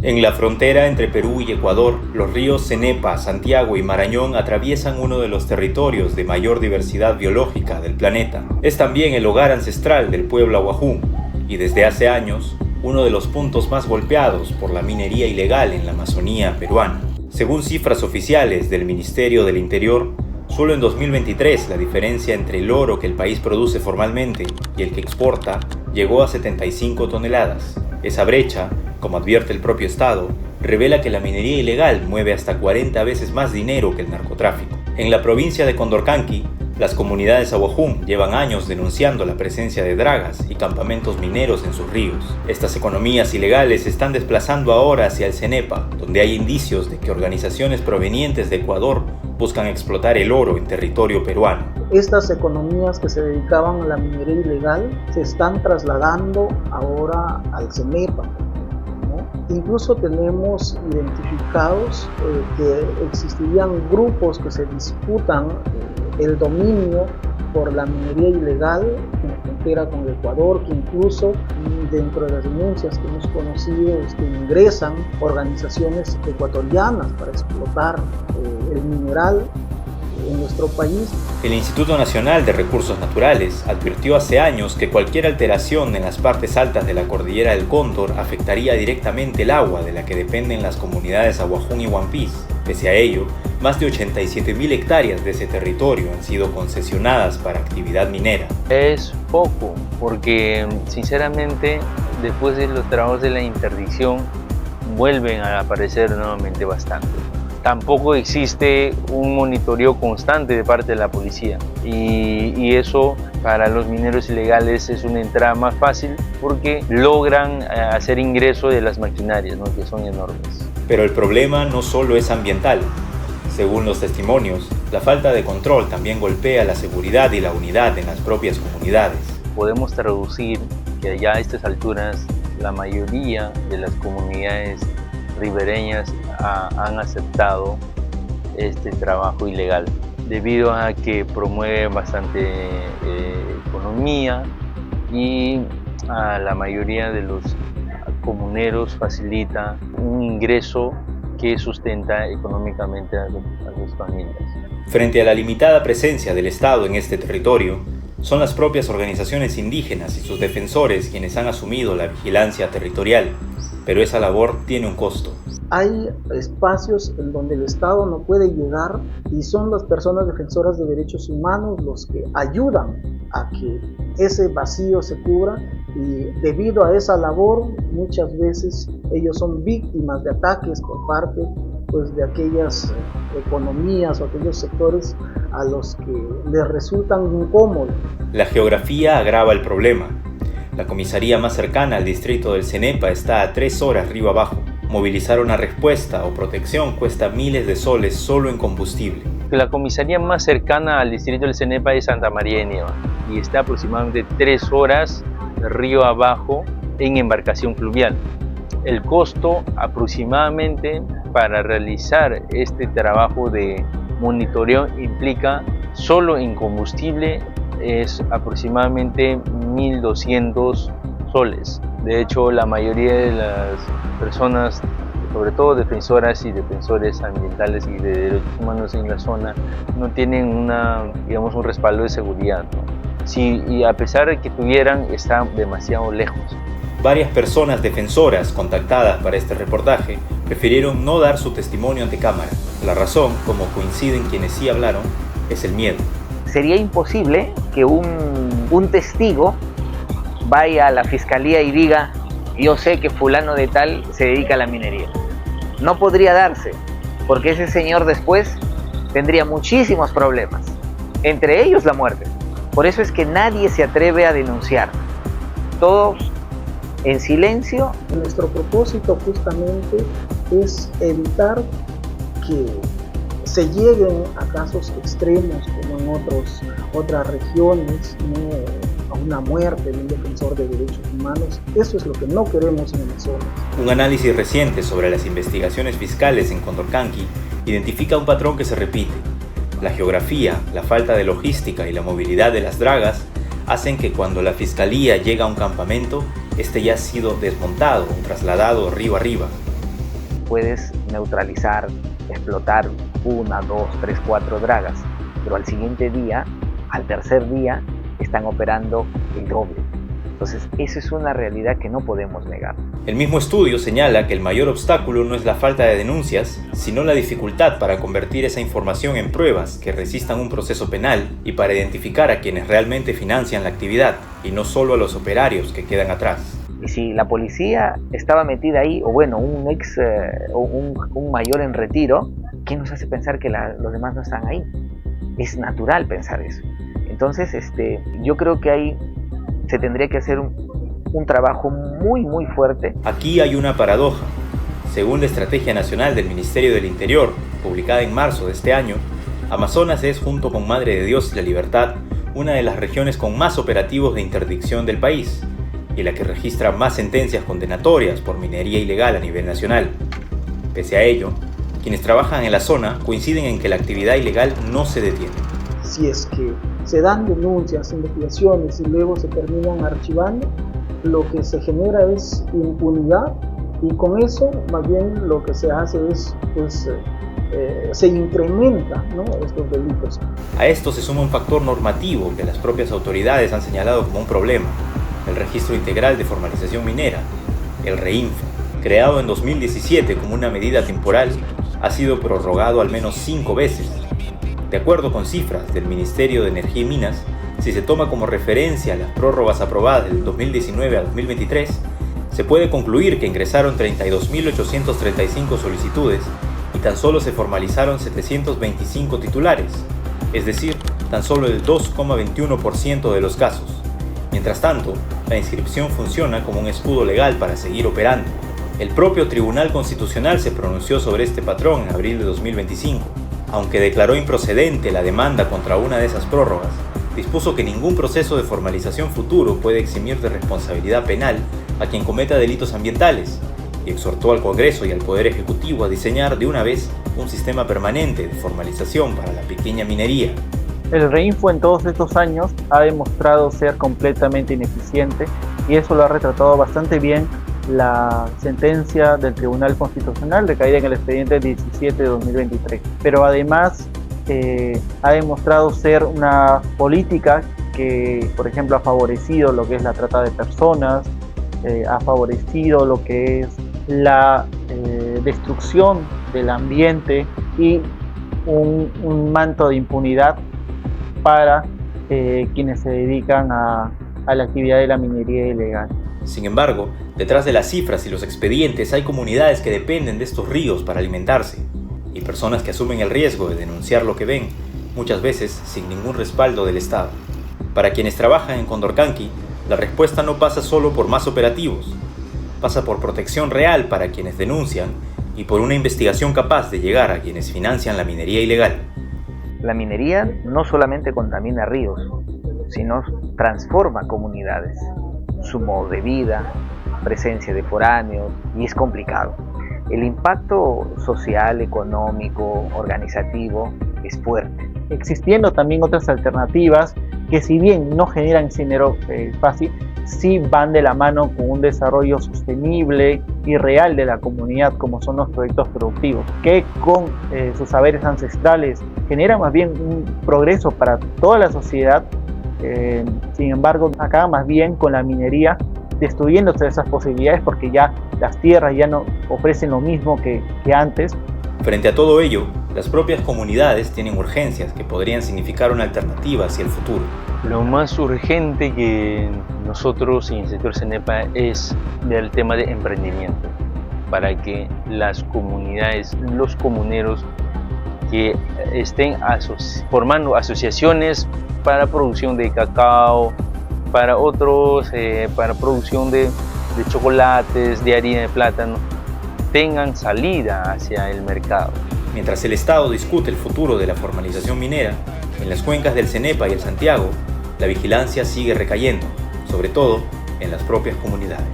En la frontera entre Perú y Ecuador, los ríos Cenepa, Santiago y Marañón atraviesan uno de los territorios de mayor diversidad biológica del planeta. Es también el hogar ancestral del pueblo ahuajún y desde hace años uno de los puntos más golpeados por la minería ilegal en la Amazonía peruana. Según cifras oficiales del Ministerio del Interior, solo en 2023 la diferencia entre el oro que el país produce formalmente y el que exporta llegó a 75 toneladas. Esa brecha, como advierte el propio Estado, revela que la minería ilegal mueve hasta 40 veces más dinero que el narcotráfico. En la provincia de Condorcanqui, las comunidades ahuajún llevan años denunciando la presencia de dragas y campamentos mineros en sus ríos. Estas economías ilegales se están desplazando ahora hacia el Cenepa, donde hay indicios de que organizaciones provenientes de Ecuador buscan explotar el oro en territorio peruano. Estas economías que se dedicaban a la minería ilegal se están trasladando ahora al Cenepa. Incluso tenemos identificados que existirían grupos que se disputan el dominio por la minería ilegal en la frontera con el Ecuador, que incluso dentro de las denuncias que hemos conocido ingresan organizaciones ecuatorianas para explotar el mineral en nuestro país. El Instituto Nacional de Recursos Naturales advirtió hace años que cualquier alteración en las partes altas de la cordillera del Cóndor afectaría directamente el agua de la que dependen las comunidades ahuajún y huampís. Pese a ello, más de 87.000 hectáreas de ese territorio han sido concesionadas para actividad minera. Es poco, porque sinceramente después de los trabajos de la interdicción vuelven a aparecer nuevamente bastante. Tampoco existe un monitoreo constante de parte de la policía y eso para los mineros ilegales es una entrada más fácil porque logran hacer ingreso de las maquinarias, ¿no?, que son enormes. Pero el problema no solo es ambiental. Según los testimonios, la falta de control también golpea la seguridad y la unidad en las propias comunidades. Podemos traducir que ya a estas alturas la mayoría de las comunidades ribereñas han aceptado este trabajo ilegal debido a que promueve bastante economía y a la mayoría de los comuneros facilita un ingreso que sustenta económicamente a sus familias. Frente a la limitada presencia del Estado en este territorio, son las propias organizaciones indígenas y sus defensores quienes han asumido la vigilancia territorial, pero esa labor tiene un costo. Hay espacios en donde el Estado no puede llegar y son las personas defensoras de derechos humanos los que ayudan a que ese vacío se cubra y debido a esa labor muchas veces ellos son víctimas de ataques por parte de aquellas economías o aquellos sectores a los que les resultan incómodos. La geografía agrava el problema. La comisaría más cercana al distrito del Cenepa está a 3 horas río abajo. Movilizar una respuesta o protección cuesta miles de soles solo en combustible. La comisaría más cercana al distrito del Cenepa es Santa María de Nieva y está aproximadamente 3 horas río abajo en embarcación fluvial. El costo aproximadamente para realizar este trabajo de monitoreo implica solo en combustible es aproximadamente 1.200 soles. De hecho, la mayoría de las personas, sobre todo defensoras y defensores ambientales y de derechos humanos en la zona, no tienen un respaldo de seguridad, ¿no? Sí, y a pesar de que tuvieran, está demasiado lejos. Varias personas defensoras contactadas para este reportaje prefirieron no dar su testimonio ante cámara. La razón, como coinciden quienes sí hablaron, es el miedo. Sería imposible que un testigo vaya a la fiscalía y diga: yo sé que fulano de tal se dedica a la minería. No podría darse, porque ese señor después tendría muchísimos problemas, entre ellos la muerte. Por eso es que nadie se atreve a denunciar, todos en silencio. Nuestro propósito justamente es evitar que se lleguen a casos extremos como en otras regiones, ¿no?, a una muerte de un defensor de derechos humanos. Eso es lo que no queremos en Amazonas. Un análisis reciente sobre las investigaciones fiscales en Condorcanqui identifica un patrón que se repite. La geografía, la falta de logística y la movilidad de las dragas hacen que cuando la fiscalía llega a un campamento, este ya ha sido desmontado o trasladado río arriba. puedes neutralizar, explotar 1, 2, 3, 4 dragas, pero al siguiente día, al tercer día, están operando el doble. Entonces, esa es una realidad que no podemos negar. El mismo estudio señala que el mayor obstáculo no es la falta de denuncias, sino la dificultad para convertir esa información en pruebas que resistan un proceso penal y para identificar a quienes realmente financian la actividad y no solo a los operarios que quedan atrás. Y si la policía estaba metida ahí, o bueno, un mayor en retiro, ¿qué nos hace pensar que los demás no están ahí? Es natural pensar eso. Entonces, yo creo que ahí se tendría que hacer un trabajo muy fuerte. Aquí hay una paradoja. Según la Estrategia Nacional del Ministerio del Interior, publicada en marzo de este año, Amazonas es, junto con Madre de Dios y La Libertad, una de las regiones con más operativos de interdicción del país y la que registra más sentencias condenatorias por minería ilegal a nivel nacional. Pese a ello, quienes trabajan en la zona coinciden en que la actividad ilegal no se detiene. Si es que se dan denuncias, investigaciones y luego se terminan archivando, lo que se genera es impunidad, y con eso más bien lo que se hace es se incrementa, ¿no?, estos delitos. A esto se suma un factor normativo que las propias autoridades han señalado como un problema: el Registro Integral de Formalización Minera, el REINFO. Creado en 2017 como una medida temporal, ha sido prorrogado al menos 5 veces. De acuerdo con cifras del Ministerio de Energía y Minas, si se toma como referencia las prórrogas aprobadas del 2019 a 2023, se puede concluir que ingresaron 32.835 solicitudes y tan solo se formalizaron 725 titulares, es decir, tan solo el 2,21% de los casos. Mientras tanto, la inscripción funciona como un escudo legal para seguir operando. El propio Tribunal Constitucional se pronunció sobre este patrón en abril de 2025. Aunque declaró improcedente la demanda contra una de esas prórrogas, dispuso que ningún proceso de formalización futuro puede eximir de responsabilidad penal a quien cometa delitos ambientales, y exhortó al Congreso y al Poder Ejecutivo a diseñar de una vez un sistema permanente de formalización para la pequeña minería. El REINFO en todos estos años ha demostrado ser completamente ineficiente, y eso lo ha retratado bastante bien la sentencia del Tribunal Constitucional recaída en el expediente 17 de 2023. Pero además ha demostrado ser una política que, por ejemplo, ha favorecido lo que es la trata de personas, ha favorecido lo que es la destrucción del ambiente y un manto de impunidad para quienes se dedican a la actividad de la minería ilegal. Sin embargo, detrás de las cifras y los expedientes hay comunidades que dependen de estos ríos para alimentarse, y personas que asumen el riesgo de denunciar lo que ven, muchas veces sin ningún respaldo del Estado. Para quienes trabajan en Condorcanqui, la respuesta no pasa solo por más operativos, pasa por protección real para quienes denuncian y por una investigación capaz de llegar a quienes financian la minería ilegal. La minería no solamente contamina ríos, sino transforma comunidades, su modo de vida, presencia de foráneos, y es complicado. El impacto social, económico, organizativo es fuerte. Existiendo también otras alternativas que, si bien no generan dinero fácil, sí van de la mano con un desarrollo sostenible y real de la comunidad, como son los proyectos productivos, que con sus saberes ancestrales generan más bien un progreso para toda la sociedad. Sin embargo, acá más bien con la minería destruyéndose esas posibilidades, porque ya las tierras ya no ofrecen lo mismo que antes. Frente a todo ello, las propias comunidades tienen urgencias que podrían significar una alternativa hacia el futuro. Lo más urgente que nosotros en el sector CENEPA es el tema de emprendimiento, para que las comunidades, los comuneros que estén formando asociaciones para producción de cacao, para otros, para producción de chocolates, de harina de plátano, tengan salida hacia el mercado. Mientras el Estado discute el futuro de la formalización minera, en las cuencas del Cenepa y el Santiago, la vigilancia sigue recayendo, sobre todo en las propias comunidades.